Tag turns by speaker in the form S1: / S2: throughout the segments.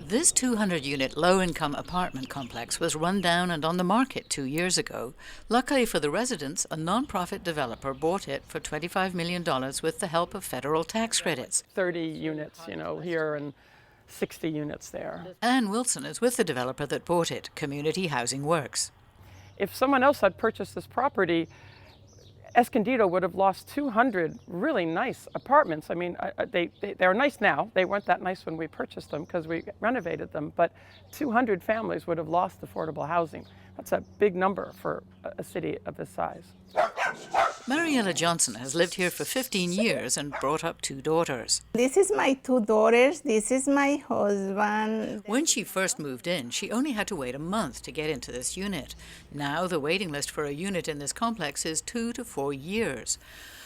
S1: This 200-unit low-income apartment complex was run down and on the market 2 years ago. Luckily for the residents, a non-profit developer bought it for $25 million with the help of federal tax credits.
S2: 30 units, here and 60 units there.
S1: Ann Wilson is with the developer that bought it, Community Housing Works.
S2: If someone else had purchased this property, Escondido would have lost 200 really nice apartments. I mean, they're nice now. They weren't that nice when we purchased them because we renovated them, but 200 families would have lost affordable housing. That's a big number for a city of this size.
S1: Mariella Johnson has lived here for 15 years and brought up 2 daughters.
S3: This is my 2 daughters. This is my husband.
S1: When she first moved in, she only had to wait a month to get into this unit. Now the waiting list for a unit in this complex is 2 to 4 years.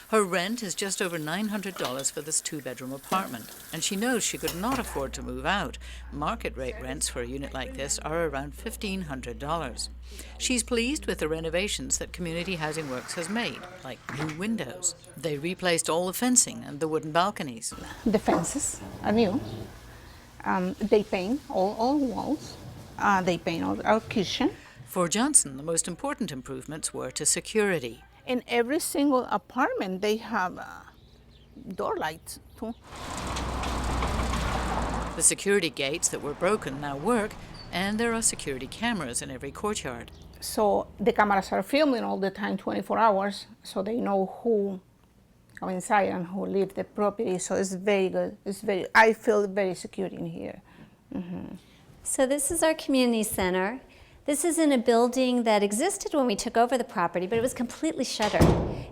S1: Her rent is just over $900 for this 2-bedroom apartment, and she knows she could not afford to move out. Market rate rents for a unit like this are around $1,500. She's pleased with the renovations that Community Housing Works has made, like new windows. They replaced all the fencing and the wooden balconies.
S3: The fences are new. They paint all walls. They paint all our kitchen.
S1: For Johnson, the most important improvements were to security.
S3: In every single apartment, they have door lights too.
S1: The security gates that were broken now work, and there are security cameras in every courtyard.
S3: So the cameras are filming all the time, 24 hours, so they know who go inside and who leave the property. So it's very good. I feel very secure in here. Mm-hmm.
S4: So this is our community center. This is in a building that existed when we took over the property, but it was completely shuttered.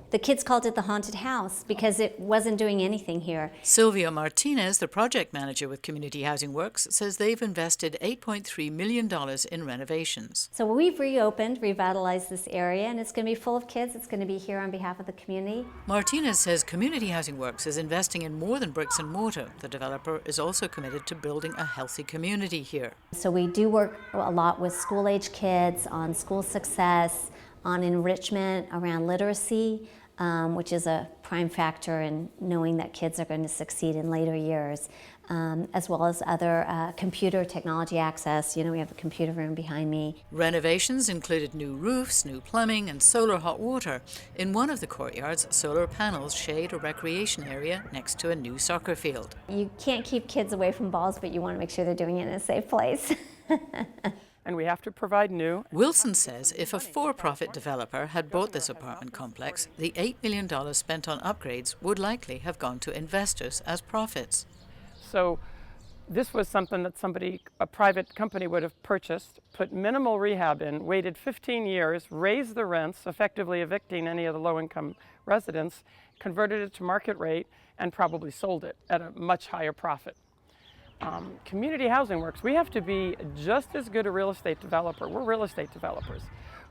S4: The kids called it the haunted house because it wasn't doing anything here.
S1: Sylvia Martinez, the project manager with Community Housing Works, says they've invested $8.3 million in renovations.
S4: So we've reopened, revitalized this area, and it's going to be full of kids. It's going to be here on behalf of the community.
S1: Martinez says Community Housing Works is investing in more than bricks and mortar. The developer is also committed to building a healthy community here.
S4: So we do work a lot with school-age kids on school success, on enrichment around literacy, which is a prime factor in knowing that kids are going to succeed in later years, as well as other computer technology access. We have a computer room behind me.
S1: Renovations included new roofs, new plumbing, and solar hot water. In one of the courtyards, solar panels shade a recreation area next to a new soccer field.
S4: You can't keep kids away from balls, but you want to make sure they're doing it in a safe place.
S2: And we have to provide new.
S1: Wilson says if a for-profit developer had bought this apartment complex, the $8 million spent on upgrades would likely have gone to investors as profits.
S2: So this was something that a private company would have purchased, put minimal rehab in, waited 15 years, raised the rents, effectively evicting any of the low-income residents, converted it to market rate, and probably sold it at a much higher profit. Community Housing Works, we have to be just as good a real estate developer. We're real estate developers.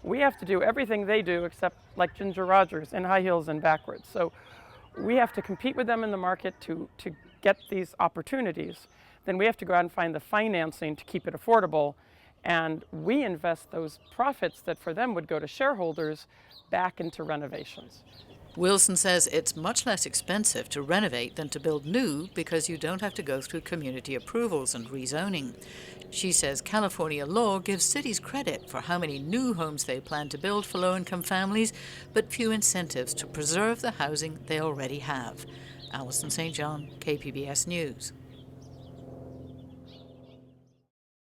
S2: We have to do everything they do except like Ginger Rogers in high heels and backwards. So we have to compete with them in the market to get these opportunities. Then we have to go out and find the financing to keep it affordable. And we invest those profits that for them would go to shareholders back into renovations.
S1: Wilson says it's much less expensive to renovate than to build new because you don't have to go through community approvals and rezoning. She says California law gives cities credit for how many new homes they plan to build for low-income families, but few incentives to preserve the housing they already have. Alison St. John, KPBS News.